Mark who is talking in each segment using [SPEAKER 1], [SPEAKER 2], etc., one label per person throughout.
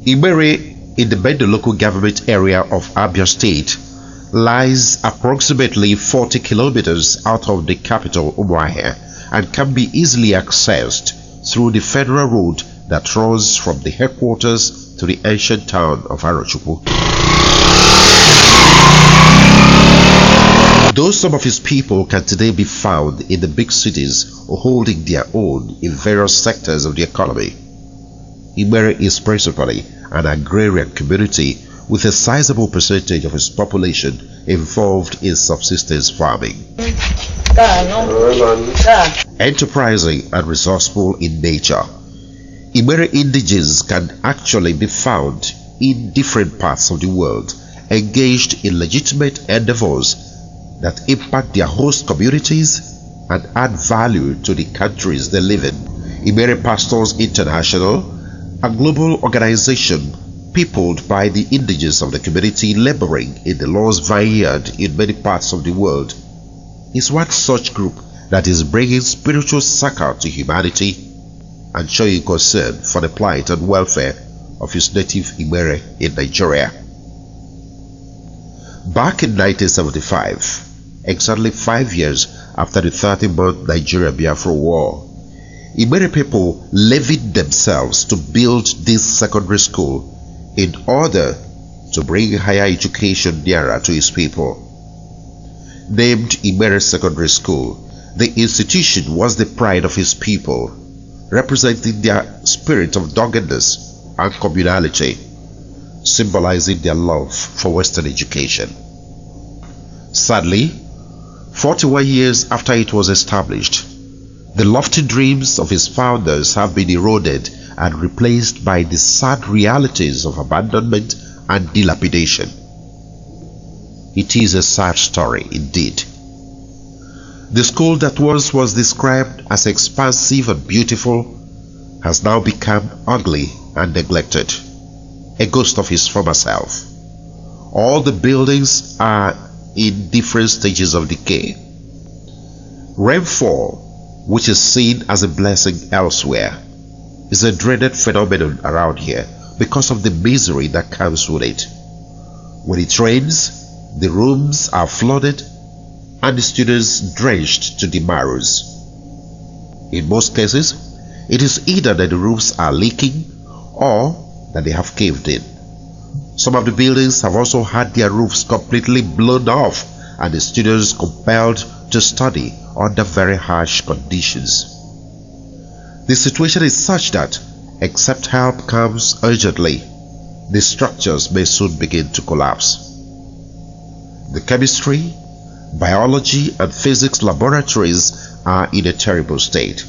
[SPEAKER 1] Igbere, in the Bendo local government area of Abia State, lies approximately 40 kilometers out of the capital Umuahia and can be easily accessed through the federal road that runs from the headquarters to the ancient town of Arochukwu. Though some of his people can today be found in the big cities holding their own in various sectors of the economy, Igbere is principally an agrarian community with a sizable percentage of its population involved in subsistence farming. Enterprising and resourceful in nature, Igbere indigenes can actually be found in different parts of the world, engaged in legitimate endeavors that impact their host communities and add value to the countries they live in. Igbere Pastors International, a global organization peopled by the indigenes of the community laboring in the Lord's vineyard in many parts of the world, is one such group that is bringing spiritual succor to humanity and showing concern for the plight and welfare of his native Igbere in Nigeria. Back in 1975, exactly 5 years after the 30-month Nigeria-Biafra War, Igbere people levied themselves to build this secondary school in order to bring higher education nearer to his people. Named Igbere Secondary School, the institution was the pride of his people, representing their spirit of doggedness and communality, symbolizing their love for Western education. Sadly, 41 years after it was established, the lofty dreams of its founders have been eroded and replaced by the sad realities of abandonment and dilapidation. It is a sad story indeed. The school that once was described as expansive and beautiful has now become ugly and neglected, a ghost of its former self. All the buildings are in different stages of decay. Rainfall, which is seen as a blessing elsewhere, is a dreaded phenomenon around here because of the misery that comes with it. When it rains, the rooms are flooded and the students drenched to the marrows. In most cases, it is either that the roofs are leaking or that they have caved in. Some of the buildings have also had their roofs completely blown off and the students compelled to study under very harsh conditions. The situation is such that, except help comes urgently, the structures may soon begin to collapse. The chemistry, biology and physics laboratories are in a terrible state,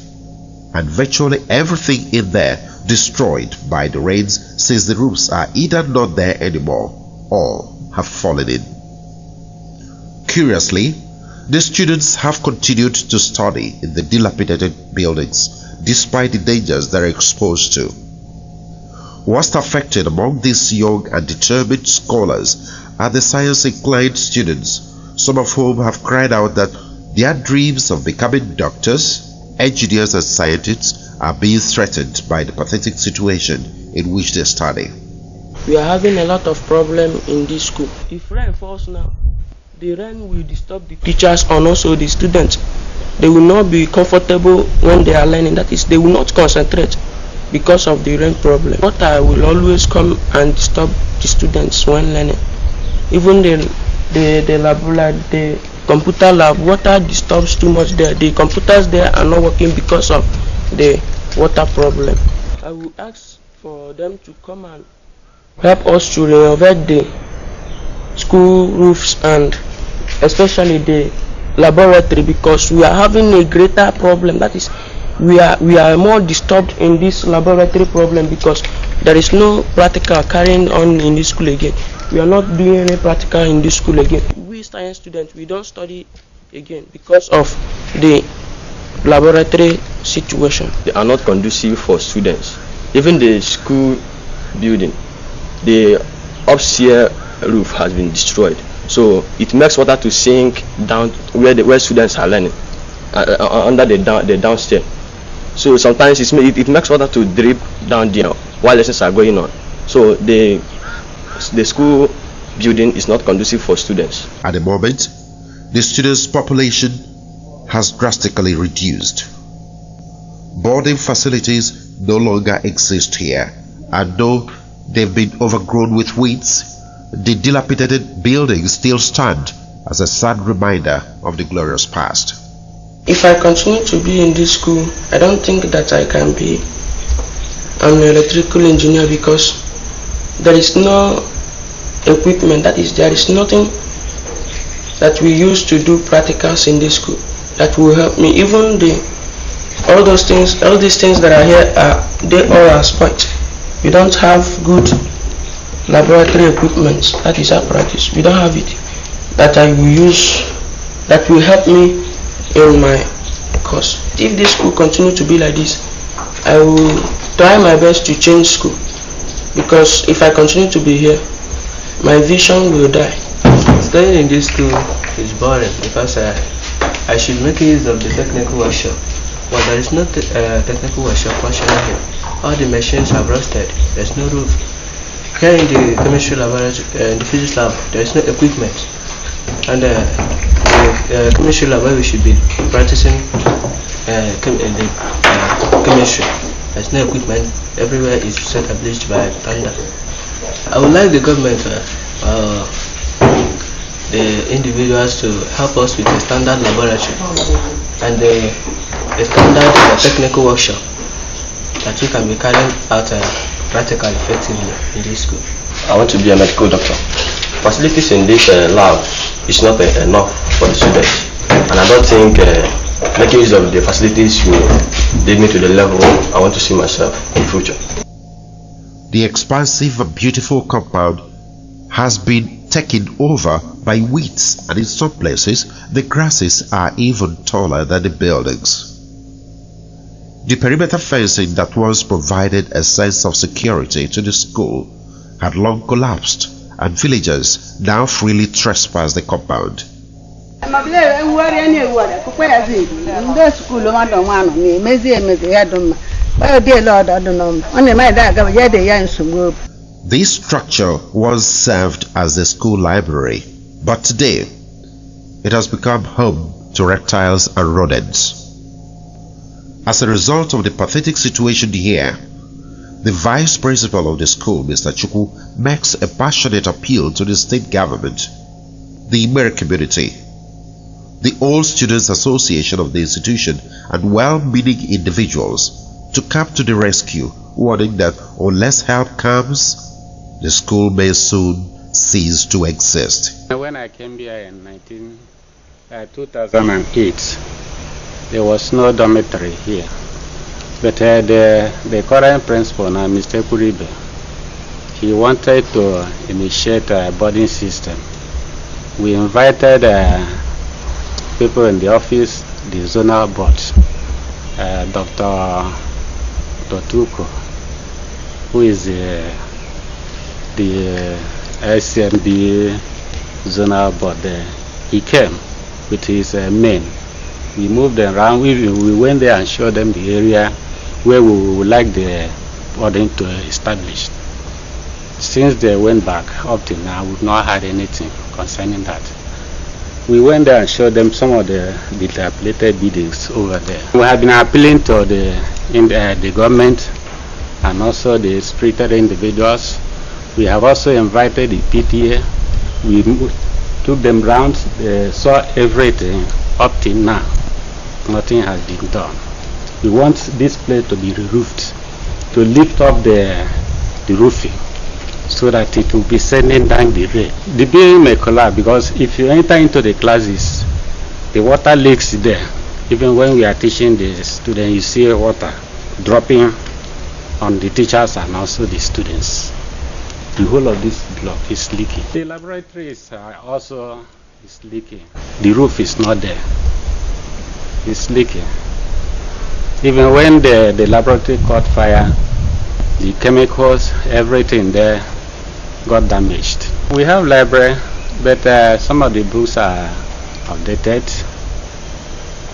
[SPEAKER 1] and virtually everything in there destroyed by the rains since the roofs are either not there anymore or have fallen in. Curiously, the students have continued to study in the dilapidated buildings despite the dangers they are exposed to. Worst affected among these young and determined scholars are the science-inclined students, some of whom have cried out that their dreams of becoming doctors, engineers and scientists are being threatened by the pathetic situation in which they study.
[SPEAKER 2] We are having a lot of problems in this school. If rain falls now, the rain will disturb the teachers and also the students. They will not be comfortable when they are learning. That is, they will not concentrate because of the rain problem. Water will always come and disturb the students when learning. Even the lab, the computer lab, water disturbs too much there. The computers there are not working because of the water problem. I will ask for them to come and help us to renovate the school roofs and especially the laboratory, because we are having a greater problem. That is, we are more disturbed in this laboratory problem because there is no practical carrying on in this school again. We are not doing any practical in this school again. We science students, we don't study again because of the laboratory situation.
[SPEAKER 3] They are not conducive for students. Even the school building, the upstairs roof has been destroyed, so it makes water to sink down where students are learning, under the downstairs. So sometimes it makes water to drip down there while lessons are going on. So the school building is not conducive for students.
[SPEAKER 1] At the moment, the students' population has drastically reduced. Boarding facilities no longer exist here, and though they've been overgrown with weeds, the dilapidated buildings still stand as a sad reminder of the glorious past.
[SPEAKER 2] If I continue to be in this school, I don't think that I can be an electrical engineer, because there is no equipment, that is, there is nothing that we use to do practicals in this school that will help me. Even all these things that are here, they all are spoiled. We don't have good laboratory equipment, that is apparatus. We don't have it that I will use, that will help me in my course. If this school continue to be like this, I will try my best to change school, because if I continue to be here, my vision will die.
[SPEAKER 4] Studying in this school is boring, because I should make use of the technical workshop, but there is no technical workshop functioning here. All the machines have rusted. There's no roof. Here in the chemistry laboratory, in the physics lab, there is no equipment, and the chemistry lab where we should be practicing chemistry, there's no equipment. Everywhere is set ablaze by thunder. I would like the government, the individuals, to help us with a standard laboratory and a standard technical workshop that we can be carrying out practically effectively in this school.
[SPEAKER 3] I want to be a medical doctor. Facilities in this lab is not enough for the students, and I don't think making use of the facilities will lead me to the level I want to see myself in the future.
[SPEAKER 1] The expansive and beautiful compound has been taken over by weeds, and in some places the grasses are even taller than the buildings. The perimeter fencing that once provided a sense of security to the school had long collapsed, and villagers now freely trespass the compound. This structure once served as the school library, but today it has become home to reptiles and rodents. As a result of the pathetic situation here, the vice principal of the school, Mr. Chukwu, makes a passionate appeal to the state government, the Igbere community, the Old Students Association of the institution, and well-meaning individuals to come to the rescue, warning that unless help comes, the school may soon cease to exist.
[SPEAKER 5] When I came here in 2008, there was no dormitory here. But the current principal now, Mr. Kuribe, he wanted to initiate a boarding system. We invited people in the office, the zonal board, Dr. Tuko, who is the SMB zonal board there. He came with his men. We moved them around. We went there and showed them the area where we would like the boarding to establish. Since they went back up to now, we've not had anything concerning that. We went there and showed them some of the dilapidated buildings over there. We have been appealing to the government and also the spirited individuals. We have also invited the PTA. We took them round, they saw everything up till now. Nothing has been done. We want this place to be re-roofed, to lift up the roofing so that it will be sending down the rain. The building may collapse because if you enter into the classes, the water leaks there. Even when we are teaching the students, you see water dropping on the teachers and also the students. The whole of this block is leaking. The laboratory is also leaking. The roof is not there. It's leaking. Even when the laboratory caught fire, the chemicals, everything there got damaged. We have library, but some of the books are outdated,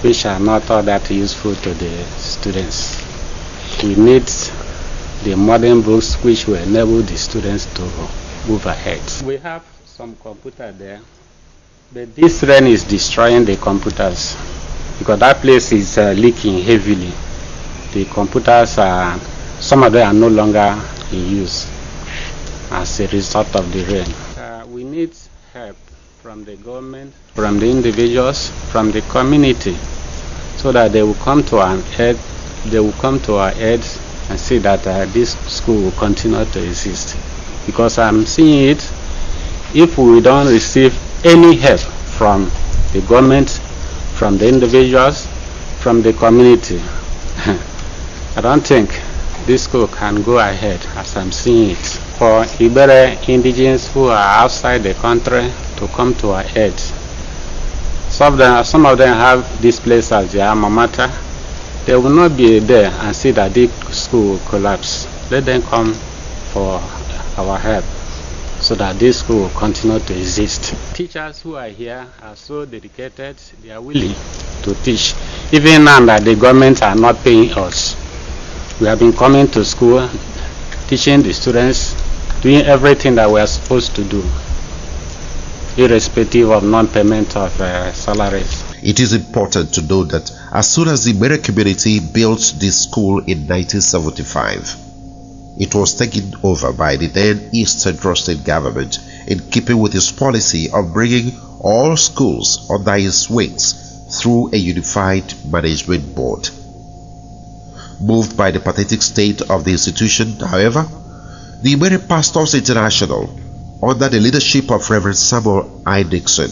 [SPEAKER 5] which are not all that useful to the students. We need the modern books which will enable the students to move ahead. We have some computer there, but this rain is destroying the computers because that place is leaking heavily. The computers are, some of them are no longer in use as a result of the rain. We need help from the government, from the individuals, from the community, so that they will come to our aid. They will come to our aid and see that this school will continue to exist. Because I'm seeing it, if we don't receive any help from the government, from the individuals, from the community, I don't think this school can go ahead as I'm seeing it. For Igbere indigenes who are outside the country to come to our aid, some of them have this place as their alma mater. They will not be there and see that the school will collapse. Let them come for our help so that this school will continue to exist. Teachers who are here are so dedicated, they are willing to teach. Even now that the government are not paying us, we have been coming to school, teaching the students, doing everything that we are supposed to do, irrespective of non-payment of salaries.
[SPEAKER 1] It is important to note that as soon as the Igbere community built this school in 1975, it was taken over by the then East Central State government in keeping with its policy of bringing all schools under its wings through a unified management board. Moved by the pathetic state of the institution, however, the Igbere Pastors International, under the leadership of Reverend Samuel I. Dixon,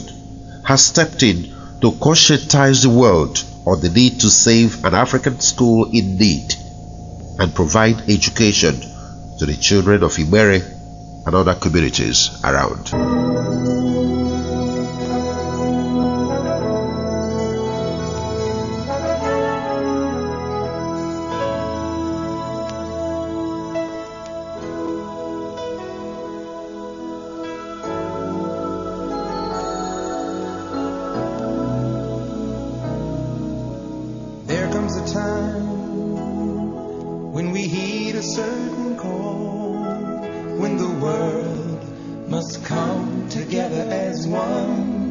[SPEAKER 1] has stepped in to conscientize the world on the need to save an African school in need and provide education to the children of Igbere and other communities around.
[SPEAKER 6] There comes a time when we heed a certain call, when the world must come together as one.